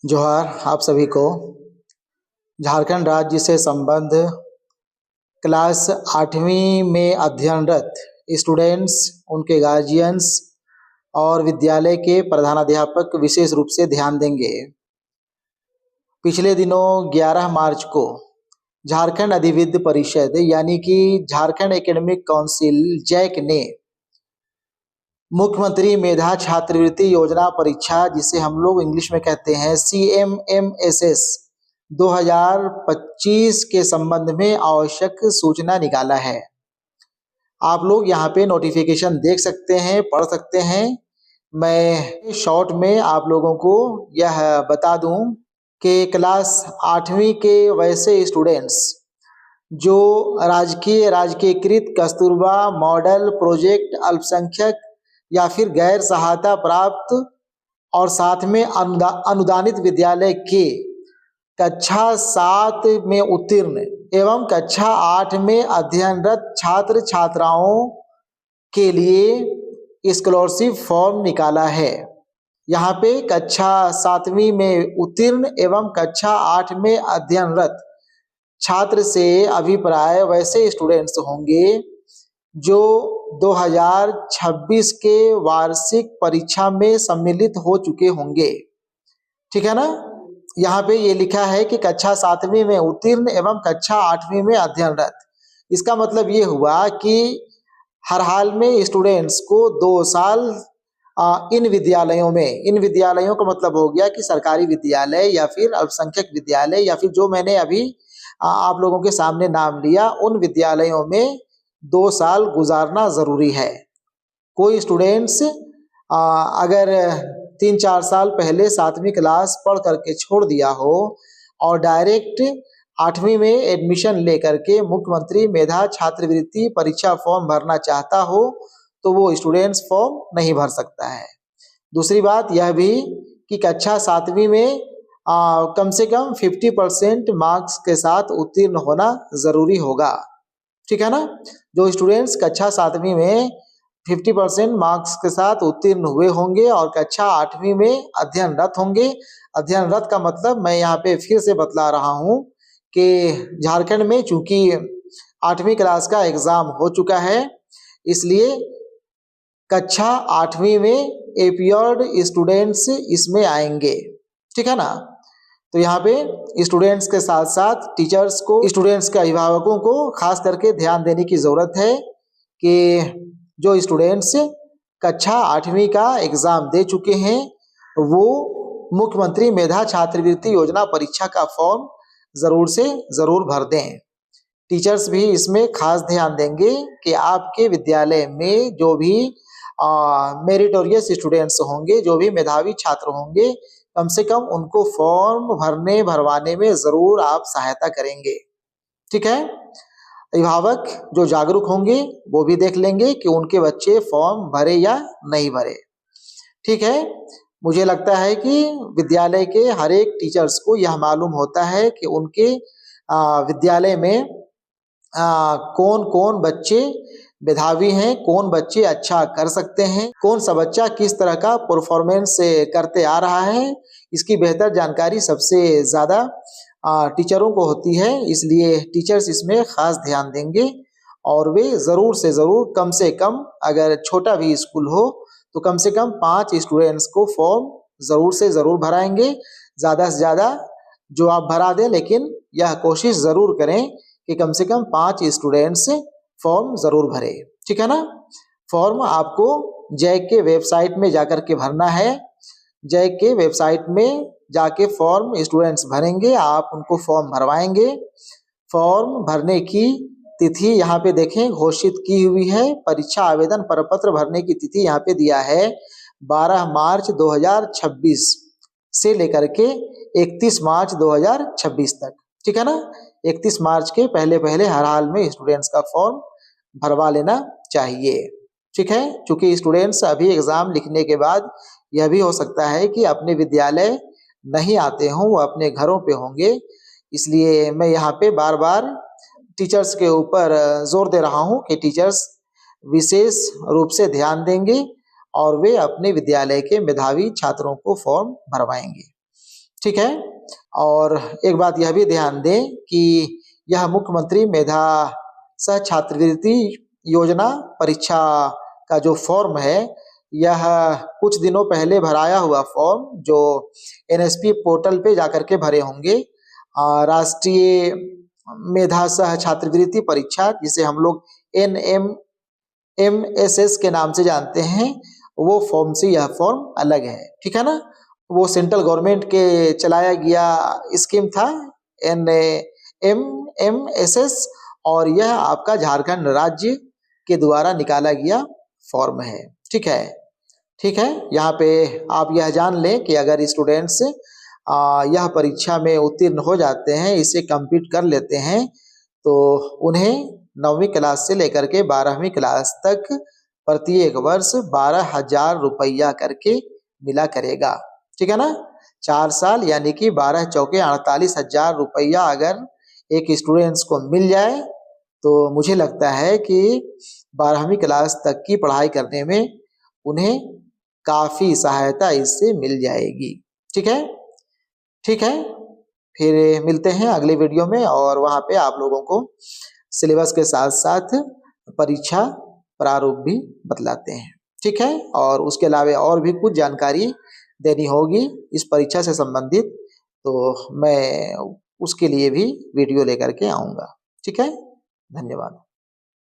जोहार आप सभी को। झारखंड राज्य से संबद्ध क्लास 8वीं में अध्ययनरत स्टूडेंट्स, उनके गार्जियंस और विद्यालय के प्रधानाध्यापक विशेष रूप से ध्यान देंगे। पिछले दिनों 11 मार्च को झारखंड अधिविद्य परिषद यानी कि झारखंड एकेडमिक काउंसिल जैक ने मुख्यमंत्री मेधा छात्रवृत्ति योजना परीक्षा, जिसे हम लोग इंग्लिश में कहते हैं CMMSS 2025 के संबंध में आवश्यक सूचना निकाला है। आप लोग यहाँ पे नोटिफिकेशन देख सकते हैं, पढ़ सकते हैं। मैं शॉर्ट में आप लोगों को यह बता दूं कि क्लास 8वीं के वैसे स्टूडेंट्स जो राजकीयकृत कस्तूरबा मॉडल प्रोजेक्ट अल्पसंख्यक या फिर गैर सहायता प्राप्त और साथ में अनुदानित विद्यालय के कक्षा 7 में उत्तीर्ण एवं कक्षा 8 में अध्ययनरत छात्र छात्राओं के लिए स्कॉलरशिप फॉर्म निकाला है। यहाँ पे कक्षा 7वीं में उत्तीर्ण एवं कक्षा 8 में अध्ययनरत छात्र से अभिप्राय वैसे स्टूडेंट्स होंगे जो 2026 के वार्षिक परीक्षा में सम्मिलित हो चुके होंगे। ठीक है ना। यहाँ पे ये लिखा है कि कक्षा 7वीं में उत्तीर्ण एवं कक्षा 8वीं में अध्ययनरत। इसका मतलब ये हुआ कि हर हाल में स्टूडेंट्स को 2 साल इन विद्यालयों का मतलब हो गया कि सरकारी विद्यालय या फिर अल्पसंख्यक विद्यालय या फिर जो मैंने अभी आप लोगों के सामने नाम लिया, उन विद्यालयों में 2 साल गुजारना ज़रूरी है। कोई स्टूडेंट्स अगर 3-4 साल पहले 7वीं क्लास पढ़ करके छोड़ दिया हो और डायरेक्ट 8वीं में एडमिशन लेकर के मुख्यमंत्री मेधा छात्रवृत्ति परीक्षा फॉर्म भरना चाहता हो तो वो स्टूडेंट्स फॉर्म नहीं भर सकता है। दूसरी बात यह भी कि कक्षा 7वीं में कम से कम 50% मार्क्स के साथ उत्तीर्ण होना ज़रूरी होगा। ठीक है ना। जो स्टूडेंट्स कक्षा 7वीं में 50% मार्क्स के साथ उत्तीर्ण हुए होंगे और कक्षा 8वीं में अध्ययनरत होंगे। अध्ययनरत का मतलब मैं यहाँ पे फिर से बतला रहा हूँ कि झारखंड में चूंकि 8वीं क्लास का एग्ज़ाम हो चुका है, इसलिए कक्षा 8वीं में एपीयर्ड स्टूडेंट्स इसमें आएंगे। ठीक है ना। तो यहाँ पे स्टूडेंट्स के साथ साथ टीचर्स को, स्टूडेंट्स के अभिभावकों को खास करके ध्यान देने की ज़रूरत है कि जो स्टूडेंट्स कक्षा 8वीं का एग्ज़ाम दे चुके हैं वो मुख्यमंत्री मेधा छात्रवृत्ति योजना परीक्षा का फॉर्म ज़रूर से ज़रूर भर दें। टीचर्स भी इसमें खास ध्यान देंगे कि आपके विद्यालय में जो भी मेरिटोरियस स्टूडेंट्स होंगे, जो भी मेधावी छात्र होंगे, कम से कम उनको फॉर्म भरवाने में ज़रूर आप सहायता करेंगे। ठीक है। अभिभावक जो जागरूक होंगे वो भी देख लेंगे कि उनके बच्चे फॉर्म भरे या नहीं भरे। ठीक है। मुझे लगता है कि विद्यालय के हर एक टीचर्स को यह मालूम होता है कि उनके विद्यालय में कौन कौन बच्चे मेधावी हैं, कौन बच्चे अच्छा कर सकते हैं, कौन सा बच्चा किस तरह का परफॉर्मेंस करते आ रहा है। इसकी बेहतर जानकारी सबसे ज़्यादा टीचरों को होती है, इसलिए टीचर्स इसमें खास ध्यान देंगे और वे ज़रूर से ज़रूर कम से कम, अगर छोटा भी स्कूल हो तो कम से कम 5 स्टूडेंट्स को फॉर्म ज़रूर से ज़रूर भराएंगे। ज़्यादा से ज़्यादा जो आप भरा दें, लेकिन यह कोशिश ज़रूर करें कि कम से कम 5 स्टूडेंट्स फॉर्म ज़रूर भरे। ठीक है ना। फॉर्म आपको जैक के वेबसाइट में जाकर के भरना है। जैक के वेबसाइट में जाके फॉर्म स्टूडेंट्स भरेंगे, आप उनको फॉर्म भरवाएंगे। फॉर्म भरने की तिथि यहाँ पे देखें घोषित की हुई है। परीक्षा आवेदन प्रपत्र भरने की तिथि यहाँ पे दिया है 12 मार्च 2026 से लेकर के 31 मार्च 2026 तक। ठीक है ना। 31 मार्च के पहले पहले हर हाल में स्टूडेंट्स का फॉर्म भरवा लेना चाहिए। ठीक है। चूंकि स्टूडेंट्स अभी एग्ज़ाम लिखने के बाद यह भी हो सकता है कि अपने विद्यालय नहीं आते हों, वो अपने घरों पे होंगे, इसलिए मैं यहाँ पे बार बार टीचर्स के ऊपर जोर दे रहा हूँ कि टीचर्स विशेष रूप से ध्यान देंगे और वे अपने विद्यालय के मेधावी छात्रों को फॉर्म भरवाएंगे। ठीक है। और एक बात यह भी ध्यान दें कि यह मुख्यमंत्री मेधा सह छात्रवृत्ति योजना परीक्षा का जो फॉर्म है, यह कुछ दिनों पहले भराया हुआ फॉर्म जो एनएसपी पोर्टल पे जाकर के भरे होंगे। राष्ट्रीय मेधा सह छात्रवृत्ति परीक्षा, जिसे हम लोग NMMSS के नाम से जानते हैं, वो फॉर्म से यह फॉर्म अलग है। ठीक है ना। वो सेंट्रल गवर्नमेंट के चलाया गया स्कीम था NMMSS, और यह आपका झारखंड राज्य के द्वारा निकाला गया फॉर्म है। ठीक है। ठीक है। यहाँ पे आप यह जान लें कि अगर स्टूडेंट्स यह परीक्षा में उत्तीर्ण हो जाते हैं, इसे कंप्लीट कर लेते हैं, तो उन्हें 9वीं क्लास से लेकर के 12वीं क्लास तक प्रत्येक वर्ष 12,000 रुपया करके मिला करेगा। ठीक है ना। 4 साल यानी कि 12 चौके 48,000 रुपया अगर एक स्टूडेंट्स को मिल जाए, तो मुझे लगता है कि 12वीं क्लास तक की पढ़ाई करने में उन्हें काफ़ी सहायता इससे मिल जाएगी। ठीक है। ठीक है। फिर मिलते हैं अगले वीडियो में, और वहाँ पे आप लोगों को सिलेबस के साथ साथ परीक्षा प्रारूप भी बतलाते हैं। ठीक है। और उसके अलावा और भी कुछ जानकारी देनी होगी इस परीक्षा से संबंधित, तो मैं उसके लिए भी वीडियो लेकर के आऊँगा। ठीक है। धन्यवाद।